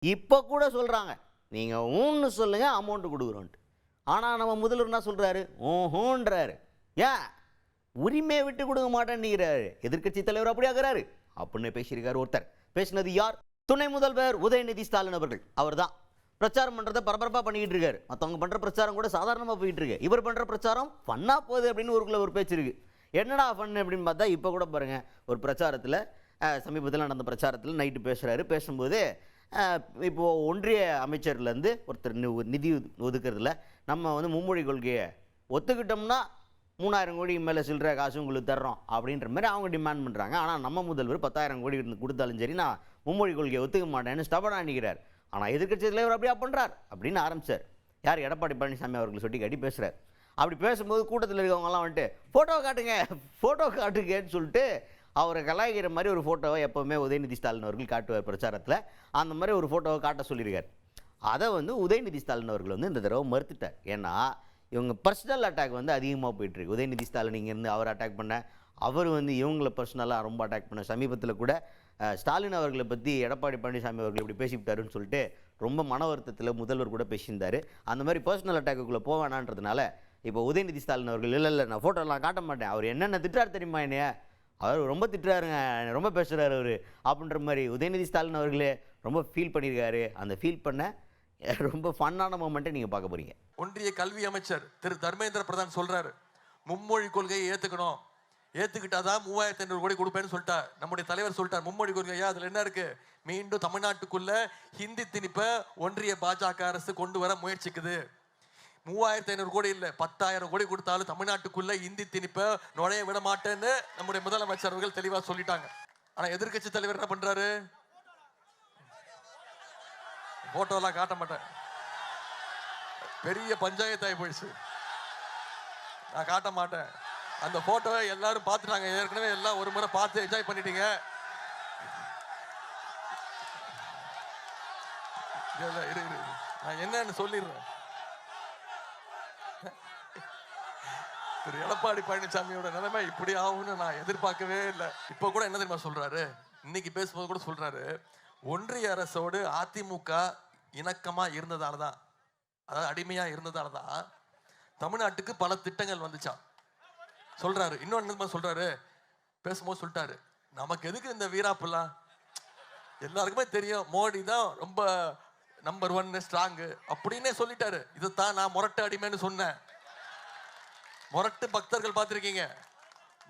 இப்போ கூட சொல்கிறாங்க, நீங்கள் ஊன்னு சொல்லுங்கள் அமௌண்ட்டு கொடுக்குறோன்ட்டு. ஆனால் நம்ம முதல்வர் என்ன சொல்கிறாரு? ஓஹோன்றாரு. ஏன் உரிமையை விட்டு கொடுக்க மாட்டேன்னுங்கிறாரு. எதிர்க்கட்சி தலைவர் அப்படியாகிறாரு அப்படின்னு பேசியிருக்காரு ஒருத்தர். பேசினது யார்? துணை முதல்வர் உதயநிதி ஸ்டாலின் அவர்கள். அவர் தான் பிரச்சாரம் பண்ணுறதை பரபரப்பாக பண்ணிக்கிட்டு இருக்காரு. மற்றவங்க பண்ணுற பிரச்சாரம் கூட சாதாரணமாக போயிட்டு இருக்கு. இவர் பண்ணுற பிரச்சாரம் ஃபன்னாக போகுது அப்படின்னு ஊருக்குள்ளே ஒரு பேச்சு இருக்குது. என்னடா ஃபன் அப்படின்னு பார்த்தா இப்போ கூட பாருங்கள், ஒரு பிரச்சாரத்தில் சமீபத்தில் நடந்த பிரச்சாரத்தில் நைட்டு பேசுகிறாரு. பேசும்போது இப்போது ஒன்றிய அமைச்சர்லேருந்து ஒருத்தர் நிதி ஒதுக்கிறதுல நம்ம வந்து மும்மொழி கொள்கையை ஒத்துக்கிட்டோம்னா 3000 கோடிக்கு மேலே சில்லற காசு உங்களுக்கு தர்றோம் அப்படின்ற மாதிரி அவங்க டிமாண்ட் பண்ணுறாங்க. ஆனால் நம்ம முதல்வர் 10,000 கோடி கொடுத்தாலும் சரி நான் மும்மொழி கொள்கையை ஒத்துக்க மாட்டேன்னு ஸ்டபனாக நிற்கிறார். ஆனால் எதிர்க்கட்சி தலைவர் அப்படியா பண்ணுறார் அப்படின்னு ஆரம்பித்தார். யார்? எடப்பாடி பழனிசாமி அவர்கள் சொல்லி கட்டி பேசுகிறார். அப்படி பேசும்போது கூட்டத்தில் இருக்கவங்கலாம் வந்துட்டு ஃபோட்டோ காட்டுங்க ஃபோட்டோ காட்டுங்கன்னு சொல்லிட்டு அவரை கலாய்க்கிற மாதிரி ஒரு ஃபோட்டோவை எப்போவுமே உதயநிதி ஸ்டாலின் அவர்கள் காட்டுவார் பிரச்சாரத்தில். அந்த மாதிரி ஒரு ஃபோட்டோவை காட்ட சொல்லியிருக்கார். அதை வந்து உதயநிதி ஸ்டாலின் அவர்கள் வந்து இந்த தடவை மறுத்துட்டார். ஏன்னா இவங்க பர்சனல் அட்டாக் வந்து அதிகமாக போயிட்டுருக்கு. உதயநிதி ஸ்டாலின் இங்கேருந்து அவர் அட்டாக் பண்ண, அவர் வந்து இவங்களை பர்சனலாக ரொம்ப அட்டாக் பண்ண. சமீபத்தில் கூட ஸ்டாலின் அவர்களை பற்றி எடப்பாடி பழனிசாமி அவர்கள் இப்படி பேசிவிட்டாருன்னு சொல்லிட்டு ரொம்ப மன வருத்தத்தில் முதல்வர் கூட பேசியிருந்தார். அந்த மாதிரி பர்சனல் அட்டாக்குள்ளே போவேனான்றதுனால இப்போ உதயநிதி ஸ்டாலின் அவர்கள் இல்லை நான் ஃபோட்டோலாம் காட்ட மாட்டேன், அவர் என்னென்ன திட்டுறாரு தெரியுமா என்னைய, அவர் ரொம்ப திட்டுறாருங்க, ரொம்ப பேசுகிறாரு அவர் அப்படின்ற மாதிரி உதயநிதி ஸ்டாலின் அவர்களே ரொம்ப ஃபீல் பண்ணியிருக்காரு. அந்த ஃபீல் பண்ண ரொம்ப ஃபன்னான மொமெண்ட்டை நீங்கள் பார்க்க போகிறீங்க. ஒன்றிய கல்வி அமைச்சர் திரு தர்மேந்திர பிரதான் சொல்கிறாரு, மும்மொழி கொள்கையை ஏற்றுக்கணும், ஏற்றுக்கிட்டாதான் 3500 கோடி கொடுப்பேன்னு சொல்லிட்டார். நம்முடைய தலைவர் சொல்லிட்டார் மும்மொழி கொள்கையா, அதில் என்ன இருக்கு? மீண்டும் தமிழ்நாட்டுக்குள்ள ஹிந்தி திணிப்பை ஒன்றிய பாஜக அரசு கொண்டு வர முயற்சிக்குது. 3500 கோடி இல்லை, 10,000 கோடி கொடுத்தாலும் தமிழ்நாட்டுக்குள்ள இந்தி திணிப்பை நுழைய விட மாட்டேன்னு நம்முடைய முதலமைச்சர் அவர்கள் தெளிவாக சொல்லிட்டாங்க. ஆனால் எதிர்கட்சி தலைவர் என்ன பண்றாரு? போட்டோலாம் காட்ட மாட்டேன், பெரிய பஞ்சாயத்தாய் போயிடுச்சு, நான் காட்ட மாட்டேன். அந்த போட்டோவை எல்லாரும் பார்த்துட்டாங்க, ஏற்கனவே எல்லாம் ஒரு முறை பார்த்து என்ஜாய் பண்ணிட்டீங்க. நான் என்னன்னு சொல்லிடுறேன். திரு எடப்பாடி பழனிசாமியோட நிலைமை இப்படி ஆகும்னு நான் எதிர்பார்க்கவே இல்லை. இப்போ கூட என்ன தெரியுமா சொல்றாரு? இன்னைக்கு பேசும்போது கூட சொல்றாரு, ஒன்றிய அரசோடு அதிமுக இணக்கமா இருந்ததால தான், அதாவது அடிமையா இருந்ததால தான் தமிழ்நாட்டுக்கு பல திட்டங்கள் வந்துச்சான் சொல்றாரு. இன்னொன்னு சொல்றாரு, பேசும்போது சொல்லிட்டாரு, நமக்கு எதுக்கு இந்த வீராப்புலாம், எல்லாருக்குமே தெரியும் மோடி தான் ரொம்ப நம்பர் 1 ஸ்ட்ராங்கு அப்படின்னே சொல்லிட்டாரு. இதைத்தான் நான் முரட்டு அடிமைன்னு சொன்னேன். முரட்டு பக்தர்கள் பார்த்துருக்கீங்க,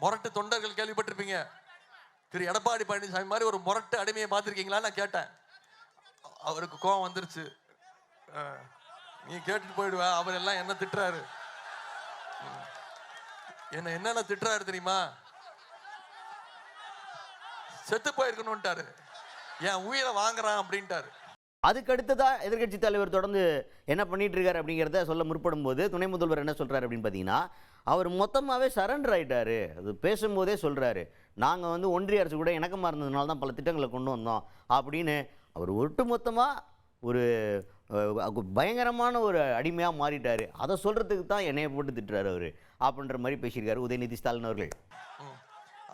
முரட்டு தொண்டர்கள் கேள்விப்பட்டிருப்பீங்க. திரு எடப்பாடி பழனிசாமி மாதிரி ஒரு முரட்டு அடிமையை பார்த்துருக்கீங்களா நான் கேட்டேன். அவருக்கு கோவம் வந்துருச்சு. நீ கேட்டுட்டு போயிடுவ, அவர் எல்லாம் என்ன திட்டுறாரு, என்னென்ன திட்டுறாரு தெரியுமா? செத்து போயிருக்கணும்ட்டாரு, என் உயிரை வாங்குறான் அப்படின்ட்டாரு. அதுக்கடுத்ததான் எதிர்கட்சி தலைவர் தொடர்ந்து என்ன பண்ணிட்டு இருக்காரு அப்படிங்கிறத சொல்ல முற்படும் போது துணை முதல்வர் என்ன சொல்றாரு அப்படின்னு பார்த்தீங்கன்னா, அவர் மொத்தமாகவே சரண்டர் ஆகிட்டாரு. அது பேசும்போதே சொல்கிறாரு, நாங்கள் வந்து ஒன்றிய அரசு கூட இணக்கமாக இருந்ததுனால தான் பல திட்டங்களை கொண்டு வந்தோம் அப்படின்னு. அவர் ஒட்டுமொத்தமாக ஒரு பயங்கரமான ஒரு அடிமையாக மாறிட்டார். அதை சொல்கிறதுக்கு தான் என்னையை போட்டு திட்டுறாரு அவர் அப்படின்ற மாதிரி பேசியிருக்காரு உதயநிதி ஸ்டாலின் அவர்கள்.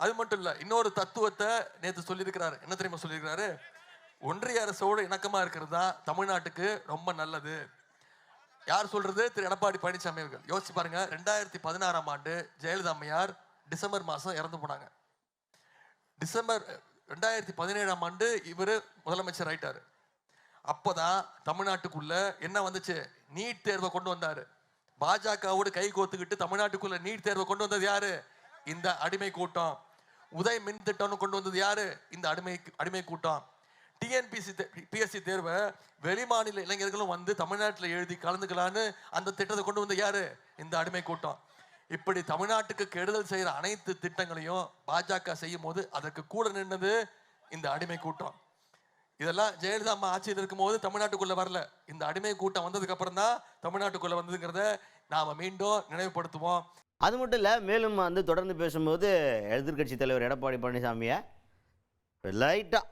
அது மட்டும் இல்லை, இன்னொரு தத்துவத்தை நேற்று சொல்லியிருக்கிறாரு. என்ன தெரியுமா சொல்லியிருக்கிறாரு? ஒன்றிய அரசோடு இணக்கமாக இருக்கிறது தான் தமிழ்நாட்டுக்கு ரொம்ப நல்லது. யார் சொல்றது? திரு எடப்பாடி பழனிசாமி அவர்கள். யோசிச்சு பாருங்க, 2016ஆம் ஆண்டு ஜெயலலிதா அம்மையார் டிசம்பர் மாதம் இறந்து போனாங்க. டிசம்பர் 2017ஆம் ஆண்டு இவர் முதலமைச்சர் ஆயிட்டாரு. அப்போதான் தமிழ்நாட்டுக்குள்ள என்ன வந்துச்சு? நீட் தேர்வை கொண்டு வந்தாரு. பாஜகவோடு கை கோத்துக்கிட்டு தமிழ்நாட்டுக்குள்ள நீட் தேர்வை கொண்டு வந்தது யாரு? இந்த அடிமை கூட்டம். உதய் மின் திட்டம்னு கொண்டு வந்தது யாரு? இந்த அடிமை கூட்டம். டிஎன்பிஎஸ்சி தேர்வை வெளிமாநில இளைஞர்களும் வந்து தமிழ்நாட்டில் எழுதி கலந்துக்கலான்னு அந்த திட்டத்தை கொண்டு வந்து யாரு? இந்த அடிமை கூட்டம். இப்படி தமிழ்நாட்டுக்கு கெடுதல் செய்யற அனைத்து திட்டங்களையும் பாஜக செய்யும் போது அதற்கு கூட நின்னது இந்த அடிமை கூட்டம். இதெல்லாம் ஜெயலலிதா அம்மா ஆட்சியில் இருக்கும் போது தமிழ்நாட்டுக்குள்ள வரல. இந்த அடிமை கூட்டம் வந்ததுக்கு அப்புறம் தான் தமிழ்நாட்டுக்குள்ள வந்ததுங்கிறத நாம மீண்டும் நினைவுபடுத்துவோம். அது மட்டும் இல்லை, மேலும் வந்து தொடர்ந்து பேசும்போது எதிர்கட்சி தலைவர் எடப்பாடி பழனிசாமியை லைட்டாக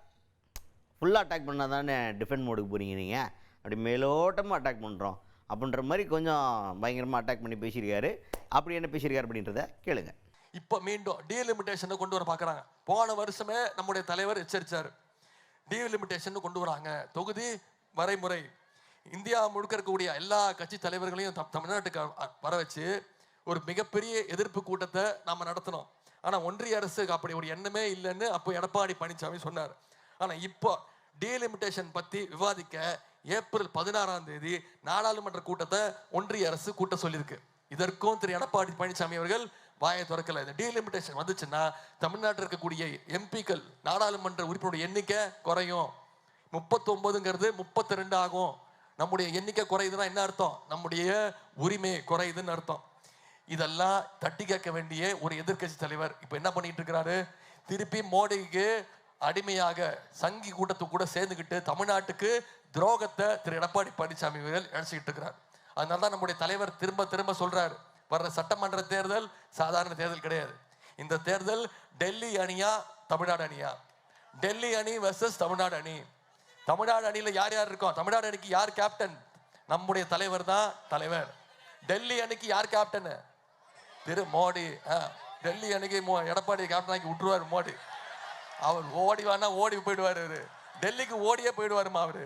ஃபுல்லாக அட்டாக் பண்ணால் தானே டிஃபெண்ட் மோடுக்கு போகிறீங்க நீங்கள், அப்படி மேலோட்டமாக அட்டாக் பண்ணுறோம் அப்படின்ற மாதிரி கொஞ்சம் பயங்கரமாக அட்டாக் பண்ணி பேசியிருக்காரு. அப்படி என்ன பேசியிருக்காரு அப்படின்றத கேளுங்க. இப்போ மீண்டும் டீலிமிட்டேஷனை கொண்டு வர பார்க்குறாங்க. போன வருஷமே நம்முடைய தலைவர் எச்சரித்தார், டீலிமிட்டேஷன் கொண்டு வராங்க, தொகுதி வரைமுறை இந்தியா முழுக்க இருக்கக்கூடிய எல்லா கட்சி தலைவர்களையும் தமிழ்நாட்டுக்கு வர வச்சு ஒரு மிகப்பெரிய எதிர்ப்பு கூட்டத்தை நாம நடத்தணும். ஆனா ஒன்றிய அரசுக்கு அப்படி ஒரு எண்ணமே இல்லைன்னு அப்போ எடப்பாடி பழனிசாமி சொன்னார். ஆனா இப்போ டீலிமிட்டேஷன் பத்தி விவாதிக்க ஏப்ரல் 16ஆம் தேதி நாடாளுமன்ற கூட்டத்தை ஒன்றிய அரசு கூட்ட சொல்லியிருக்கு. இதற்கும் திரு எடப்பாடி பழனிசாமி அவர்கள் வாயை திறக்கல. இந்த டீலிமிட்டேஷன் வந்துச்சுன்னா தமிழ்நாட்டில் இருக்கக்கூடிய எம்பிக்கள் நாடாளுமன்ற உறுப்பினருடைய எண்ணிக்கை குறையும். 39ங்கிறது 32 ஆகும். நம்முடைய எண்ணிக்கை குறையுதுன்னா என்ன அர்த்தம்? நம்முடைய உரிமை குறையுதுன்னு அர்த்தம். இதெல்லாம் தட்டி கேட்க வேண்டிய ஒரு எதிர்கட்சி தலைவர் இப்ப என்ன பண்ணிட்டு இருக்கிறாரு? திருப்பி மோடிக்கு அடிமையாக சங்கி கூட்டத்துக்கு கூட சேர்ந்துக்கிட்டு தமிழ்நாட்டுக்கு துரோகத்தை திரு எடப்பாடி பழனிசாமி அவர்கள் இழைச்சிக்கிட்டு இருக்கிறார். அதனாலதான் நம்முடைய தலைவர் திரும்ப திரும்ப சொல்றாரு, வர்ற சட்டமன்ற தேர்தல் சாதாரண தேர்தல் கிடையாது. இந்த தேர்தல் டெல்லி அணியா தமிழ்நாடு அணியா? டெல்லி அணி வெர்சஸ் தமிழ்நாடு அணி. தமிழ்நாடு அணியில யார் யார் இருக்கோம்? தமிழ்நாடு அணிக்கு யார் கேப்டன்? நம்முடைய தலைவர் தான் தலைவர். டெல்லி அணிக்கு யார் கேப்டன்? திரு மோடி. டெல்லி அணிக்கு எடப்பாடி கேப்டன் ஆக்கி விட்டுருவாரு மோடி. அவர் ஓடி வானா ஓடி போயிடுவாரு. டெல்லிக்கு ஓடியே போயிடுவாருமா அவரு.